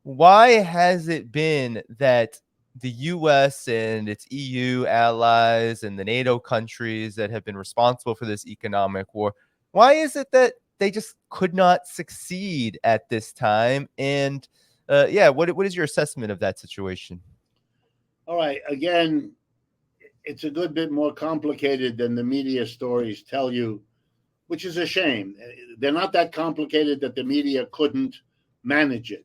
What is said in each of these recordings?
Why has it been that the US and its EU allies and the NATO countries that have been responsible for this economic war, why is it that they just could not succeed at this time? And yeah, what is your assessment of that situation? All right. Again, it's a good bit more complicated than the media stories tell you, which is a shame. They're not that complicated that the media couldn't manage it.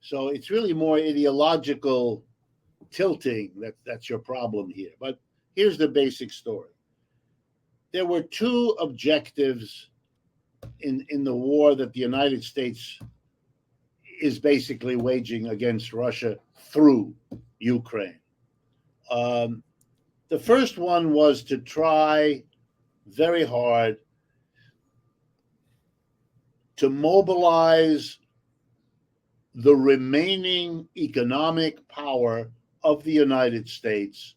So it's really more ideological tilting that's your problem here. But here's the basic story. There were two objectives in the war that the United States is basically waging against Russia through Ukraine. Um, the first one was to try very hard to mobilize the remaining economic power of the United States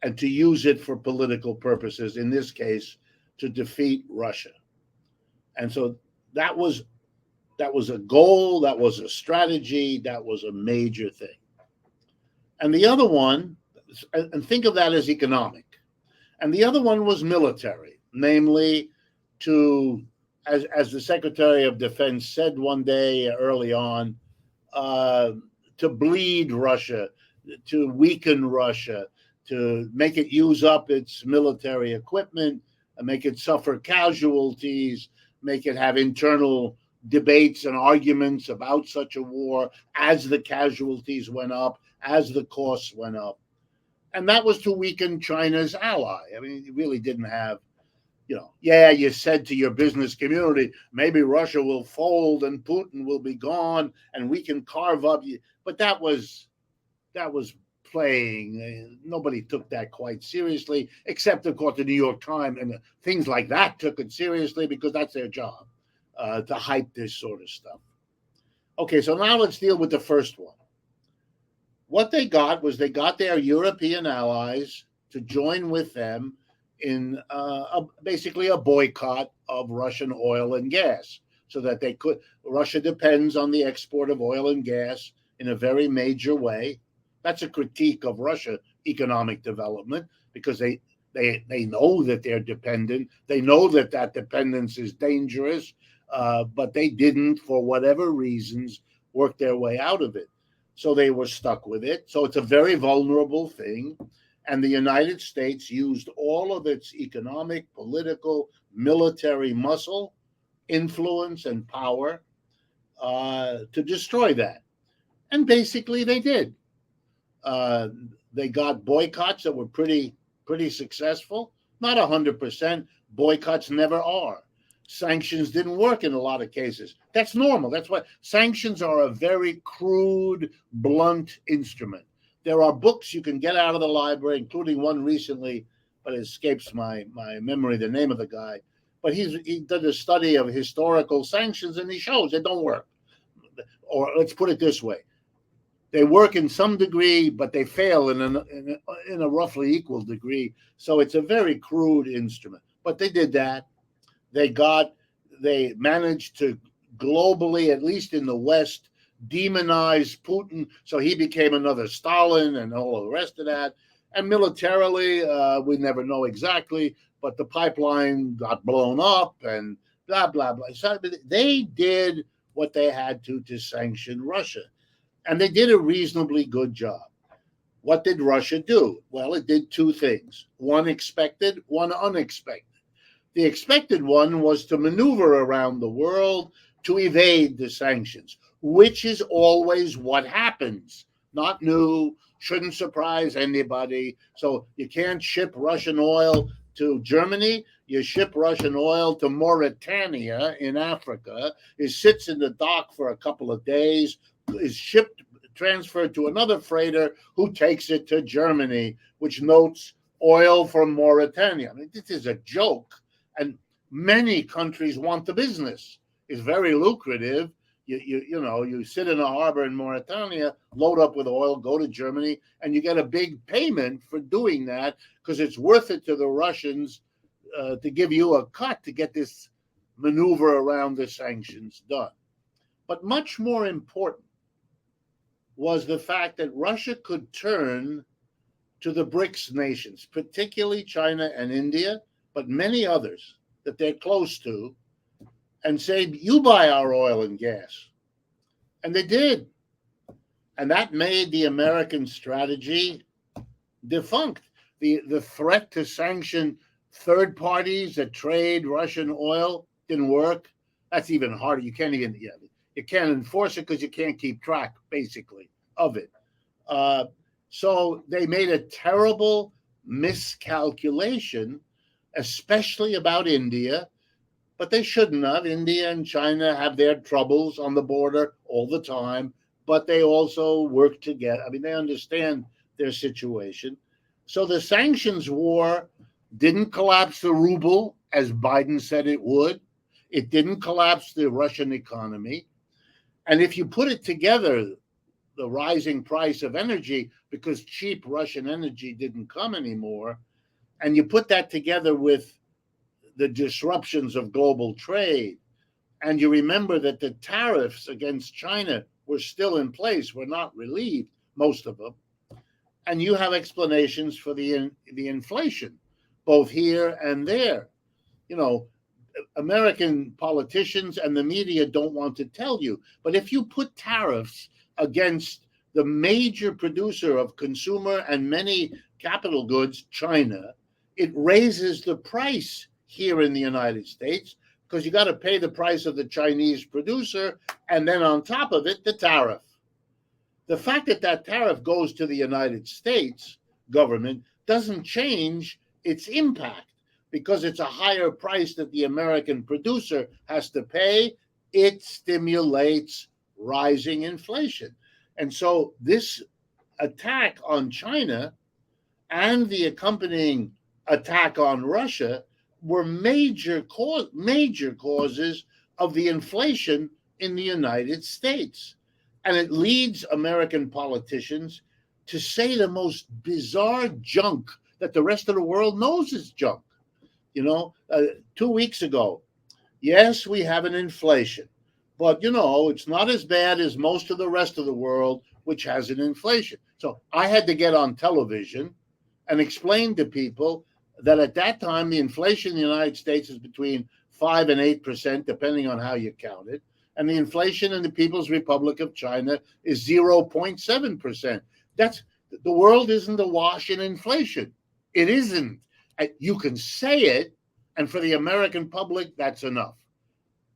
and to use it for political purposes, in this case, to defeat Russia. And so that was a goal, that was a strategy, that was a major thing. And the other one, and think of that as economic, and the other one was military, namely to, as the Secretary of Defense said one day early on, to bleed Russia, to weaken Russia, to make it use up its military equipment, and make it suffer casualties, make it have internal debates and arguments about such a war as the casualties went up, as the costs went up. And that was to weaken China's ally. I mean, it really didn't have, yeah, you said to your business community, maybe Russia will fold and Putin will be gone and we can carve up. But that was playing. Nobody took that quite seriously, except, of course, the New York Times and things like that took it seriously because that's their job, to hype this sort of stuff. Okay, so now let's deal with the first one. What they got was they got their European allies to join with them in basically a boycott of Russian oil and gas, so that they could. Russia depends on the export of oil and gas in a very major way. That's a critique of Russia economic development because they know that they're dependent. They know that dependence is dangerous, but they didn't, for whatever reasons, work their way out of it. So they were stuck with it. So it's a very vulnerable thing. And the United States used all of its economic, political, military muscle, influence, and power to destroy that. And basically they did. They got boycotts that were pretty successful. Not 100%. Boycotts never are. Sanctions didn't work in a lot of cases. That's normal. That's why sanctions are a very crude, blunt instrument. There are books you can get out of the library, including one recently, but it escapes my memory, the name of the guy. But he did a study of historical sanctions, and he shows they don't work. Or let's put it this way. They work in some degree, but they fail in a roughly equal degree. So it's a very crude instrument. But they did that. They managed to globally, at least in the West, demonize Putin, so he became another Stalin and all the rest of that. And militarily, we never know exactly, but the pipeline got blown up and blah, blah, blah. So they did what they had to sanction Russia. And they did a reasonably good job. What did Russia do? Well, it did two things. One expected, one unexpected. The expected one was to maneuver around the world to evade the sanctions, which is always what happens. Not new, shouldn't surprise anybody. So you can't ship Russian oil to Germany. You ship Russian oil to Mauritania in Africa. It sits in the dock for a couple of days, is transferred to another freighter who takes it to Germany, which notes oil from Mauritania. I mean, this is a joke. And many countries want the business. It's very lucrative. You sit in a harbor in Mauritania, load up with oil, go to Germany, and you get a big payment for doing that because it's worth it to the Russians to give you a cut to get this maneuver around the sanctions done. But much more important was the fact that Russia could turn to the BRICS nations, particularly China and India, but many others that they're close to, and say, you buy our oil and gas. And they did. And that made the American strategy defunct. The threat to sanction third parties that trade Russian oil didn't work. That's even harder. You can't enforce it because you can't keep track, basically, of it. So they made a terrible miscalculation, especially about India, but they shouldn't have. India and China have their troubles on the border all the time, but they also work together. I mean, they understand their situation. So the sanctions war didn't collapse the ruble, as Biden said it would. It didn't collapse the Russian economy. And if you put it together, the rising price of energy, because cheap Russian energy didn't come anymore, and you put that together with the disruptions of global trade, and you remember that the tariffs against China were still in place, were not relieved, most of them, and you have explanations for the inflation, both here and there. You know, American politicians and the media don't want to tell you, but if you put tariffs against the major producer of consumer and many capital goods, China, it raises the price here in the United States because you got to pay the price of the Chinese producer, and then on top of it, the tariff. The fact that that tariff goes to the United States government doesn't change its impact because it's a higher price that the American producer has to pay. It stimulates rising inflation. And so this attack on China and the accompanying attack on Russia were major causes of the inflation in the United States. And it leads American politicians to say the most bizarre junk that the rest of the world knows is junk. 2 weeks ago, yes, we have an inflation, but it's not as bad as most of the rest of the world, which has an inflation. So I had to get on television and explain to people that at that time, the inflation in the United States is between 5 and 8%, depending on how you count it. And the inflation in the People's Republic of China is 0.7%. The world isn't awash in inflation. It isn't. You can say it, and for the American public, that's enough.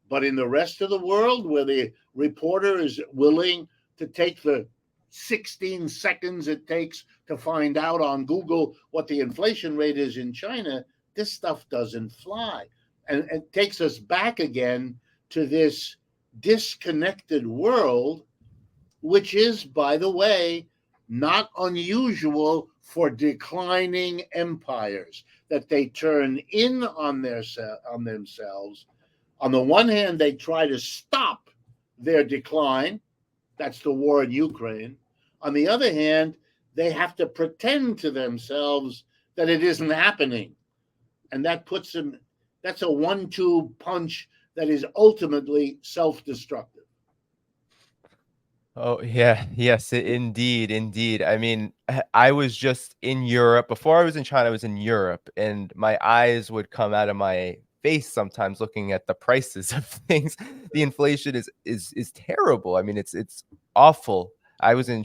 But in the rest of the world, where the reporter is willing to take the 16 seconds it takes to find out on Google what the inflation rate is in China, this stuff doesn't fly. And it takes us back again to this disconnected world, which is, by the way, not unusual for declining empires, that they turn in on themselves. On the one hand, they try to stop their decline. That's the war in Ukraine. On the other hand, they have to pretend to themselves that it isn't happening. And that puts them, that's a 1-2 punch that is ultimately self-destructive. Oh, yeah. Yes, indeed. I mean, I was just in Europe. Before I was in China, I was in Europe, and my eyes would come out of my face sometimes looking at the prices of things. The inflation is terrible. I mean, it's awful. I was in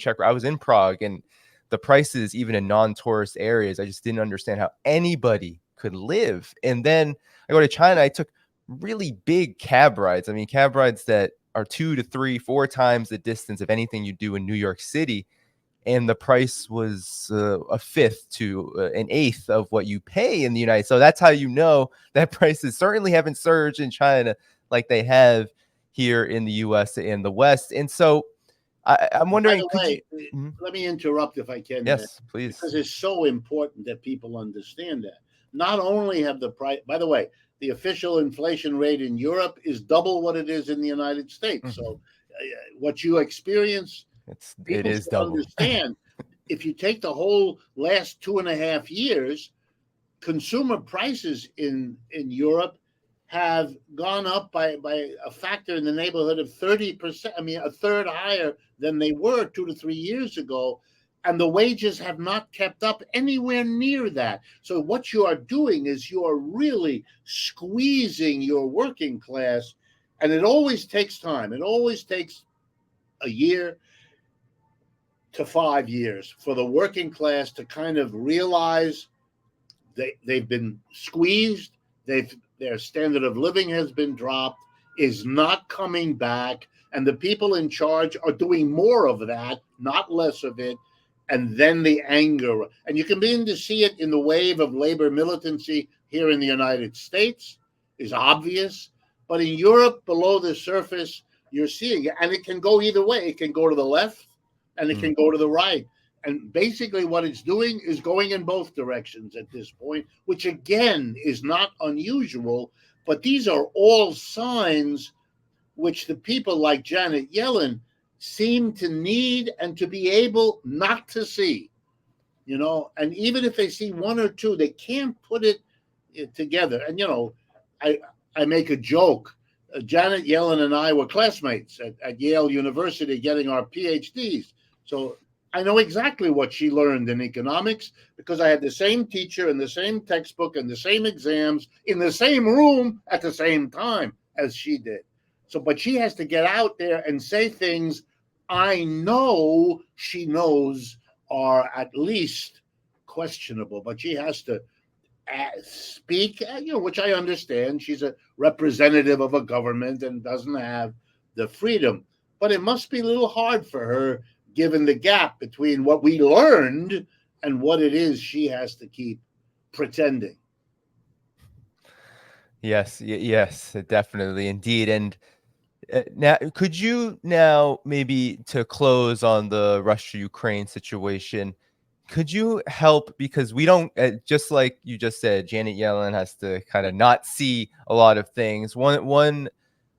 Prague, and the prices, even in non-tourist areas, I just didn't understand how anybody could live. And then I go to China, I took really big cab rides. I mean, cab rides that are 2 to 3, 4 times the distance of anything you do in New York City. And the price was a fifth to an eighth of what you pay in the United States. So that's how you know that prices certainly haven't surged in China like they have here in the U.S. and the West. And so I'm wondering, By the way, let me interrupt if I can. Yes, please. Because it's so important that people understand that. Not only have the price, by the way, the official inflation rate in Europe is double what it is in the United States. So what you experience, it is double. Understand, if you take the whole last 2.5 years, consumer prices in Europe have gone up by a factor in the neighborhood of 30%. I mean, a third higher than they were 2 to 3 years ago. And the wages have not kept up anywhere near that. So what you are doing is you are really squeezing your working class. And it always takes time. It always takes a year to 5 years for the working class to kind of realize they've been squeezed. Their standard of living has been dropped, is not coming back, and the people in charge are doing more of that, not less of it. And then the anger, and you can begin to see it in the wave of labor militancy here in the United States, is obvious. But in Europe, below the surface, you're seeing it, and it can go either way. It can go to the left, and it can go to the right. And basically what it's doing is going in both directions at this point, which again is not unusual. But these are all signs which the people like Janet Yellen seem to need and to be able not to see, and even if they see one or two, they can't put it together. And, I make a joke. Janet Yellen and I were classmates at Yale University getting our PhDs. So I know exactly what she learned in economics because I had the same teacher and the same textbook and the same exams in the same room at the same time as she did. So, but she has to get out there and say things I know she knows are at least questionable, but she has to speak, which I understand. She's a representative of a government and doesn't have the freedom. But it must be a little hard for her, given the gap between what we learned and what it is she has to keep pretending. Yes, definitely, indeed. And now, could you maybe to close on the Russia-Ukraine situation, could you help, because we don't, just like you just said, Janet Yellen has to kind of not see a lot of things. One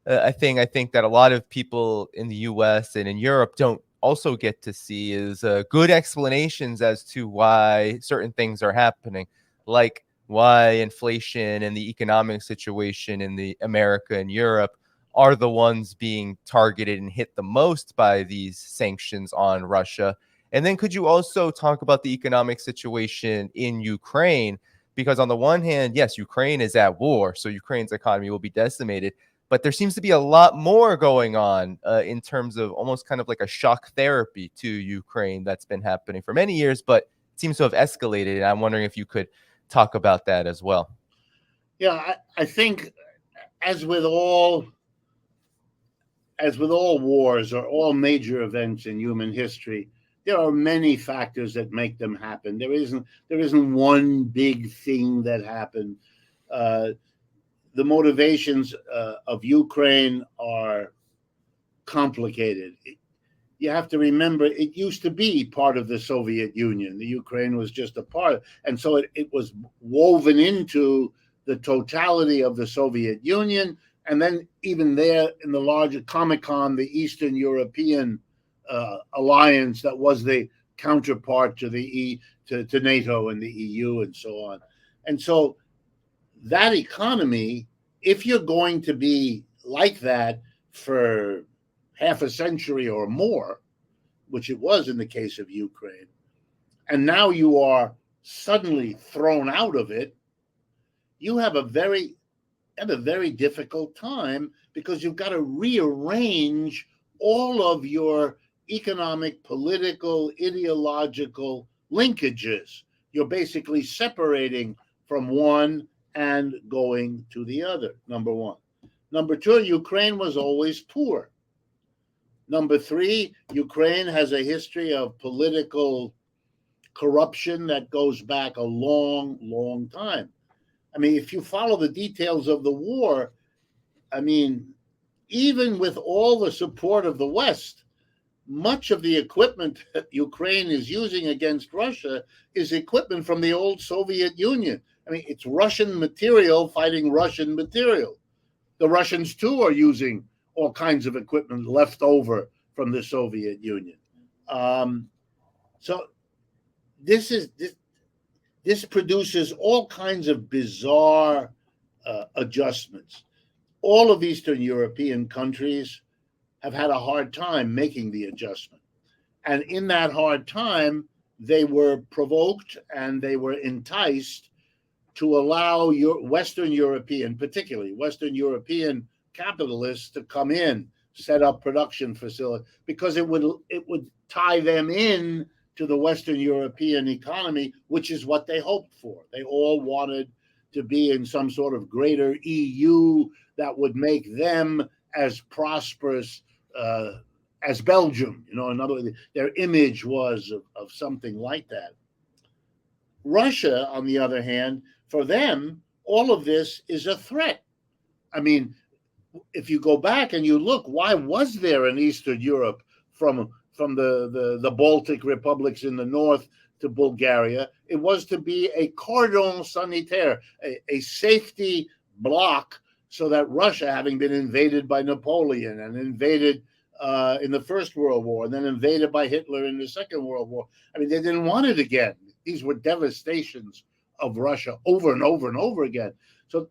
I think that a lot of people in the U.S. and in Europe don't also get to see is good explanations as to why certain things are happening, like why inflation and the economic situation in the America and Europe are the ones being targeted and hit the most by these sanctions on Russia. And then could you also talk about the economic situation in Ukraine? Because on the one hand, yes, Ukraine is at war, so Ukraine's economy will be decimated. But there seems to be a lot more going on in terms of almost kind of like a shock therapy to Ukraine that's been happening for many years, but it seems to have escalated. And I'm wondering if you could talk about that as well. Yeah, I think as with all wars or all major events in human history, there are many factors that make them happen. There isn't one big thing that happened. The motivations of Ukraine are complicated. You have to remember, it used to be part of the Soviet Union. The Ukraine was just a part, and so it was woven into the totality of the Soviet Union. And then even there in the larger Comecon, the Eastern European alliance that was the counterpart to to NATO and the EU and so on. And so that economy, if you're going to be like that for half a century or more, which it was in the case of Ukraine, and now you are suddenly thrown out of it, you have a very difficult time because you've got to rearrange all of your economic, political, ideological linkages. You're basically separating from one and going to the other, number one. Number two, Ukraine was always poor. Number three, Ukraine has a history of political corruption that goes back a long, long time. I mean, if you follow the details of the war, I mean, even with all the support of the West, much of the equipment that Ukraine is using against Russia is equipment from the old Soviet Union. I mean, it's Russian material fighting Russian material. The Russians, too, are using all kinds of equipment left over from the Soviet Union. So this produces all kinds of bizarre adjustments. All of Eastern European countries have had a hard time making the adjustment. And in that hard time, they were provoked and they were enticed to allow Western European, particularly Western European capitalists to come in, set up production facilities, because it would tie them in to the Western European economy, which is what they hoped for. They all wanted to be in some sort of greater EU that would make them as prosperous as Belgium. In other words, their image was of something like that. Russia, on the other hand, for them, all of this is a threat. I mean, if you go back and you look, why was there in Eastern Europe from the Baltic republics in the north to Bulgaria? It was to be a cordon sanitaire, a safety block, so that Russia, having been invaded by Napoleon and invaded in the First World War, and then invaded by Hitler in the Second World War, I mean, they didn't want it again. These were devastations of Russia over and over and over again. So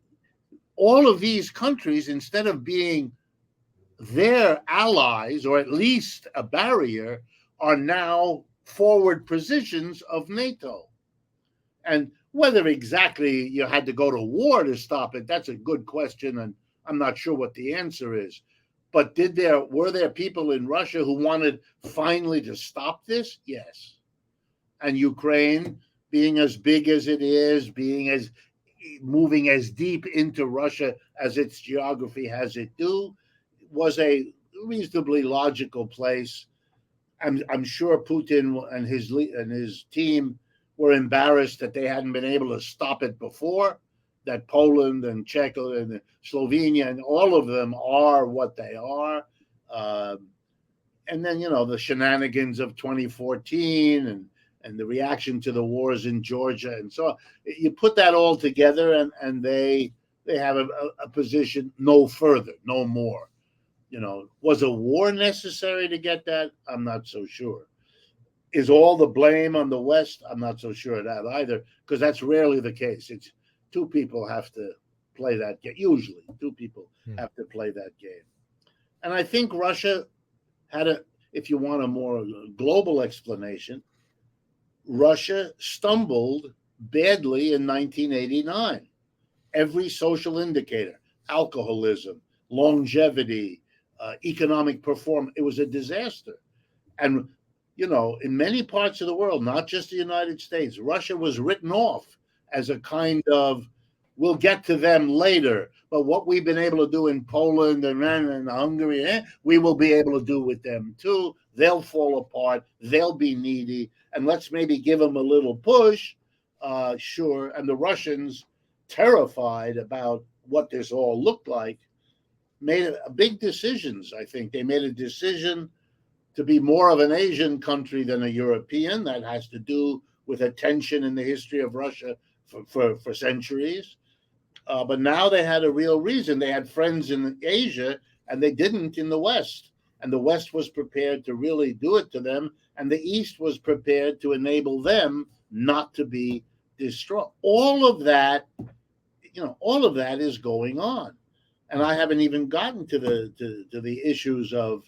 all of these countries, instead of being their allies, or at least a barrier, are now forward positions of NATO. And whether exactly you had to go to war to stop it, that's a good question, and I'm not sure what the answer is. But were there people in Russia who wanted finally to stop this? Yes. And Ukraine, being as big as it is, moving as deep into Russia as its geography has it do, was a reasonably logical place. I'm sure Putin and his team were embarrassed that they hadn't been able to stop it before, that Poland and Czechia and Slovenia and all of them are what they are. And then, the shenanigans of 2014 and the reaction to the wars in Georgia and so on. You put that all together and they have a position no further, no more. Was a war necessary to get that? I'm not so sure. Is all the blame on the West? I'm not so sure of that either, because that's rarely the case. It's two people have to play that game. Usually, two people have to play that game. And I think Russia had if you want a more global explanation, Russia stumbled badly in 1989. Every social indicator, alcoholism, longevity, economic performance, it was a disaster. And, in many parts of the world, not just the United States, Russia was written off as a kind of, we'll get to them later, but what we've been able to do in Poland and Hungary, we will be able to do with them too. They'll fall apart. They'll be needy. And let's maybe give them a little push. Sure. And the Russians, terrified about what this all looked like, made big decisions, I think. They made a decision to be more of an Asian country than a European. That has to do with a tension in the history of Russia for centuries. But now they had a real reason. They had friends in Asia, and they didn't in the West. And the West was prepared to really do it to them, and the East was prepared to enable them not to be destroyed. All of that is going on. And I haven't even gotten to the issues of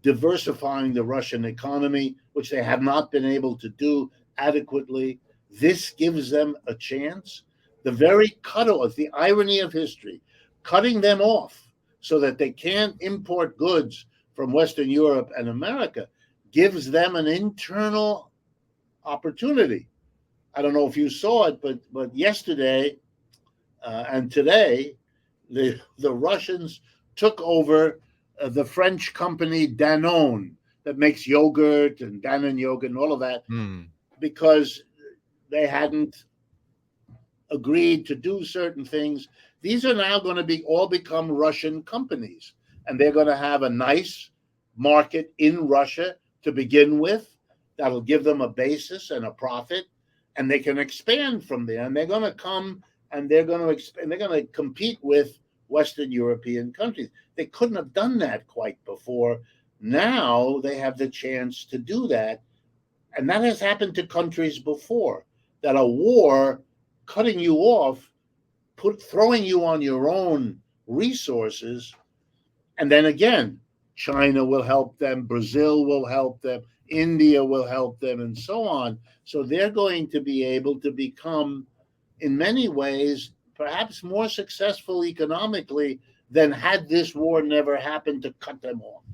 diversifying the Russian economy, which they have not been able to do adequately. This gives them a chance. The very cutoff, the irony of history, cutting them off so that they can't import goods from Western Europe and America, gives them an internal opportunity. I don't know if you saw it, but yesterday and today, the Russians took over the French company Danone that makes yogurt and Danone yogurt and all of that, because they hadn't agreed to do certain things. These are now going to all become Russian companies, and they're going to have a nice market in Russia to begin with. That'll give them a basis and a profit, and they can expand from there. And they're going to come and they're going to compete with Western European countries. They couldn't have done that quite before. Now they have the chance to do that. And that has happened to countries before, that a war cutting you off throwing you on your own resources. And then again, China will help them, Brazil will help them, India will help them, and so on. So they're going to be able to become, in many ways, perhaps more successful economically than had this war never happened to cut them off.